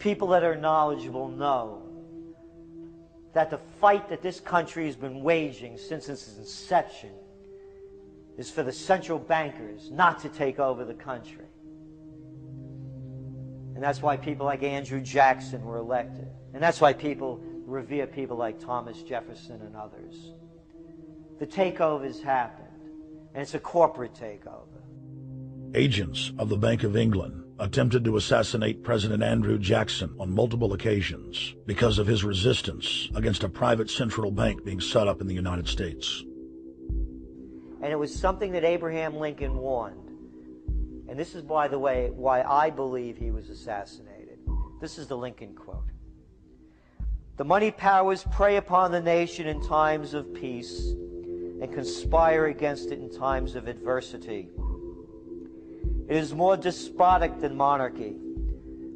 people that are knowledgeable know that the fight that this country has been waging since its inception is for the central bankers not to take over the country. And that's why people like Andrew Jackson were elected. And that's why people revere people like Thomas Jefferson and others. The takeover has happened, and it's a corporate takeover. Agents of the Bank of England attempted to assassinate President Andrew Jackson on multiple occasions because of his resistance against a private central bank being set up in the United States. And it was something that Abraham Lincoln warned. And this is, by the way, why I believe he was assassinated. This is the Lincoln quote. "The money powers prey upon the nation in times of peace and conspire against it in times of adversity. It is more despotic than monarchy,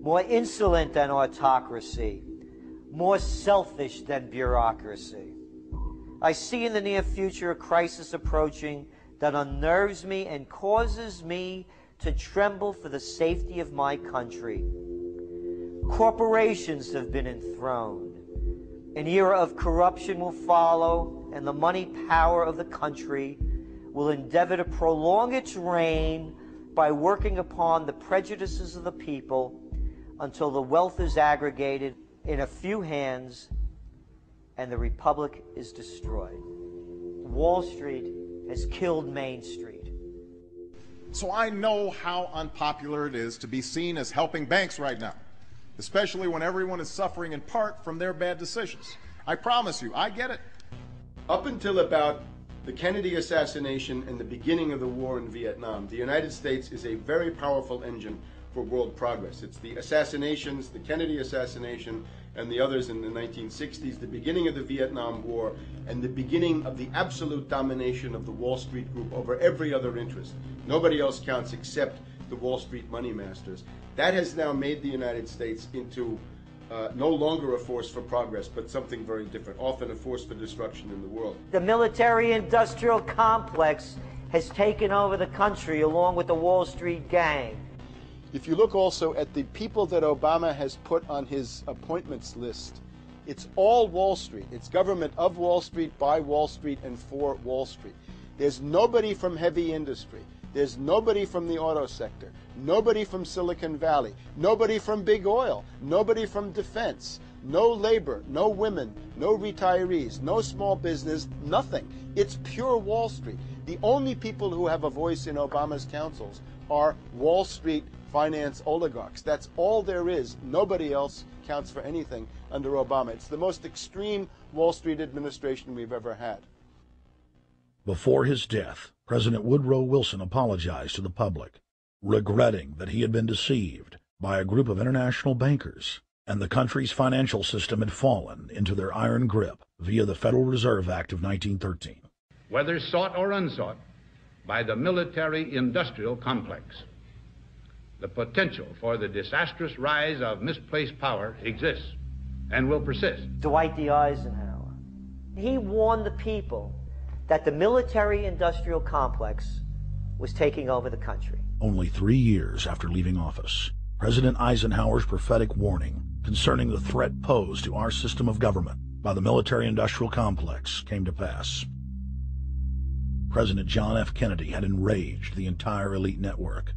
more insolent than autocracy, more selfish than bureaucracy. I see in the near future a crisis approaching that unnerves me and causes me to tremble for the safety of my country. Corporations have been enthroned. An era of corruption will follow, and the money power of the country will endeavor to prolong its reign by working upon the prejudices of the people until the wealth is aggregated in a few hands and the republic is destroyed." Wall Street has killed Main Street. So I know how unpopular it is to be seen as helping banks right now, especially when everyone is suffering in part from their bad decisions. I promise you, I get it. Up until about the Kennedy assassination and the beginning of the war in Vietnam, the United States is a very powerful engine for world progress. It's the assassinations, the Kennedy assassination, and the others in the 1960s, the beginning of the Vietnam War, and the beginning of the absolute domination of the Wall Street group over every other interest. Nobody else counts except the Wall Street money masters. That has now made the United States into no longer a force for progress, but something very different, often a force for destruction in the world. The military-industrial complex has taken over the country along with the Wall Street gang. If you look also at the people that Obama has put on his appointments list, it's all Wall Street. It's government of Wall Street, by Wall Street, and for Wall Street. There's nobody from heavy industry. There's nobody from the auto sector, nobody from Silicon Valley, nobody from big oil, nobody from defense, no labor, no women, no retirees, no small business, nothing. It's pure Wall Street. The only people who have a voice in Obama's councils are Wall Street finance oligarchs. That's all there is. Nobody else counts for anything under Obama. It's the most extreme Wall Street administration we've ever had. Before his death, President Woodrow Wilson apologized to the public, regretting that he had been deceived by a group of international bankers, and the country's financial system had fallen into their iron grip via the Federal Reserve Act of 1913. Whether sought or unsought by the military-industrial complex, the potential for the disastrous rise of misplaced power exists and will persist. Dwight D. Eisenhower, he warned the people that the military-industrial complex was taking over the country. Only 3 years after leaving office, President Eisenhower's prophetic warning concerning the threat posed to our system of government by the military-industrial complex came to pass. President John F. Kennedy had enraged the entire elite network.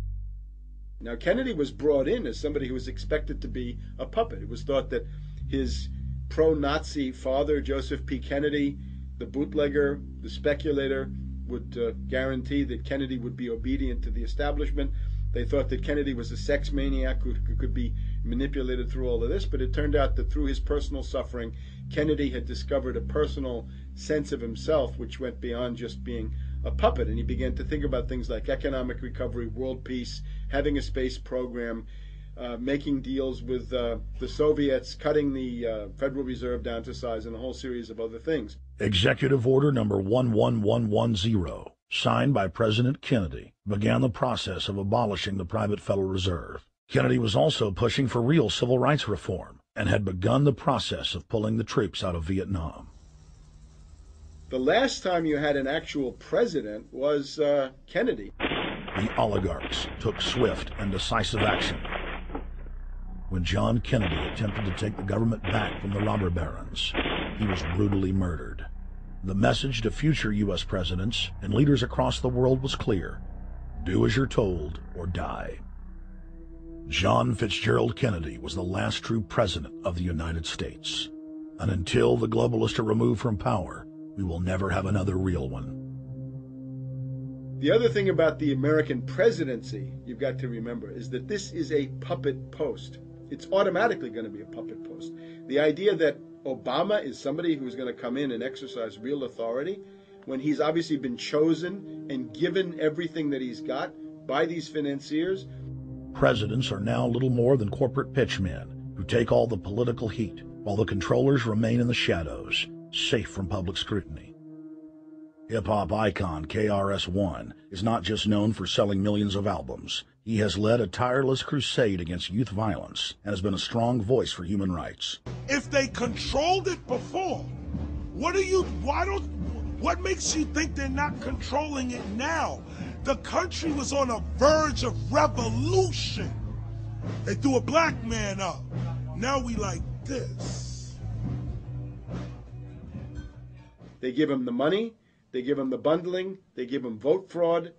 Now, Kennedy was brought in as somebody who was expected to be a puppet. It was thought that his pro-Nazi father, Joseph P. Kennedy, the bootlegger, the speculator, would guarantee that Kennedy would be obedient to the establishment. They thought that Kennedy was a sex maniac who could be manipulated through all of this, but it turned out that through his personal suffering, Kennedy had discovered a personal sense of himself which went beyond just being a puppet, and he began to think about things like economic recovery, world peace, having a space program, making deals with the Soviets, cutting the Federal Reserve down to size, and a whole series of other things. Executive Order number 11110, signed by President Kennedy, began the process of abolishing the private Federal Reserve. Kennedy was also pushing for real civil rights reform and had begun the process of pulling the troops out of Vietnam. The last time you had an actual president was Kennedy. The oligarchs took swift and decisive action. when John Kennedy attempted to take the government back from the robber barons. He was brutally murdered. The message to future U.S. presidents and leaders across the world was clear: do as you're told or die. John Fitzgerald Kennedy was the last true president of the United States. And until the globalists are removed from power, we will never have another real one. The other thing about the American presidency you've got to remember is that this is a puppet post. It's automatically going to be a puppet post. The idea that Obama is somebody who's going to come in and exercise real authority when he's obviously been chosen and given everything that he's got by these financiers. Presidents are now little more than corporate pitchmen who take all the political heat, while the controllers remain in the shadows, safe from public scrutiny. Hip-hop icon KRS-One is not just known for selling millions of albums. He has led a tireless crusade against youth violence and has been a strong voice for human rights. If they controlled it before, what makes you think they're not controlling it now? The country was on a verge of revolution. They threw a black man up. Now we like this. They give him the money, they give him the bundling, they give him vote fraud,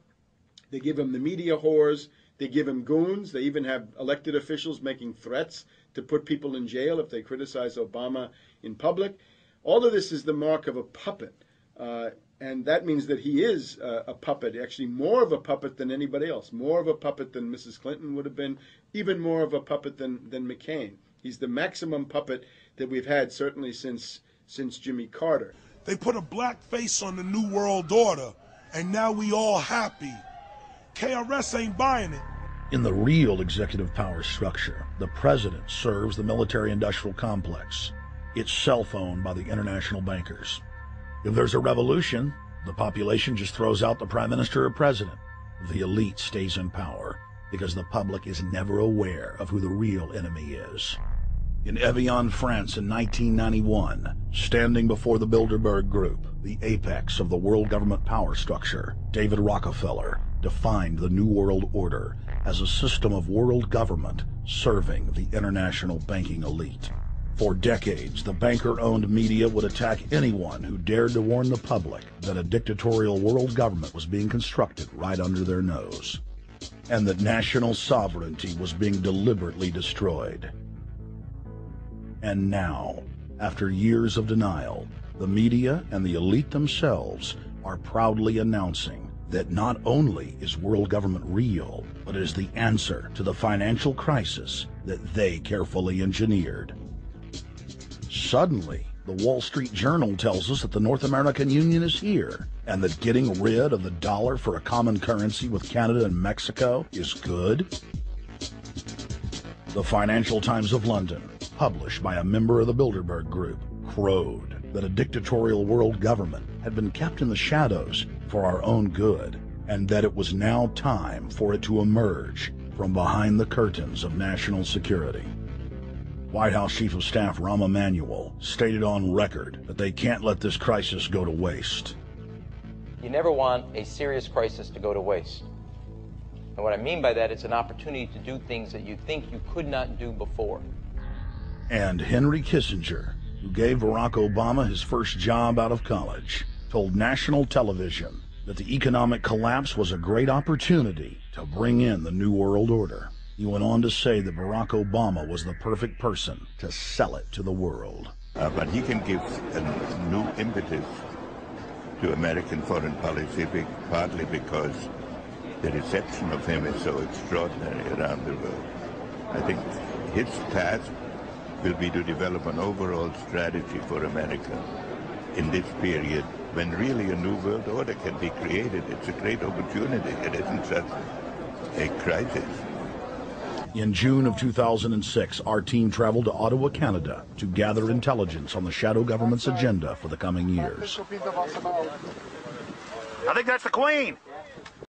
they give him the media whores, they give him goons, they even have elected officials making threats to put people in jail if they criticize Obama in public. All of this is the mark of a puppet. And that means that he is a puppet, actually more of a puppet than anybody else, more of a puppet than Mrs. Clinton would have been, even more of a puppet than McCain. He's the maximum puppet that we've had, certainly since Jimmy Carter. They put a black face on the New World Order, and now we all happy. KRS ain't buying it. In the real executive power structure, the president serves the military-industrial complex, itself owned by the international bankers. If there's a revolution, the population just throws out the prime minister or president. The elite stays in power because the public is never aware of who the real enemy is. In Evian, France in 1991, standing before the Bilderberg Group, the apex of the world government power structure, David Rockefeller defined the New World Order as a system of world government serving the international banking elite. For decades, the banker-owned media would attack anyone who dared to warn the public that a dictatorial world government was being constructed right under their nose, and that national sovereignty was being deliberately destroyed. And now, after years of denial, the media and the elite themselves are proudly announcing that not only is world government real, but it is the answer to the financial crisis that they carefully engineered. Suddenly, the Wall Street Journal tells us that the North American Union is here, and that getting rid of the dollar for a common currency with Canada and Mexico is good. The Financial Times of London, published by a member of the Bilderberg Group, crowed that a dictatorial world government had been kept in the shadows for our own good, and that it was now time for it to emerge from behind the curtains of national security. White House Chief of Staff Rahm Emanuel stated on record that they can't let this crisis go to waste. You never want a serious crisis to go to waste. And what I mean by that, it's an opportunity to do things that you think you could not do before. And Henry Kissinger, who gave Barack Obama his first job out of college, told national television that the economic collapse was a great opportunity to bring in the New World Order. He went on to say that Barack Obama was the perfect person to sell it to the world. But he can give a new impetus to American foreign policy, partly because the reception of him is so extraordinary around the world. I think his task will be to develop an overall strategy for America in this period when really a new world order can be created. It's a great opportunity. It isn't just a crisis. In June of 2006, our team traveled to Ottawa, Canada, to gather intelligence on the shadow government's agenda for the coming years. I think that's the Queen.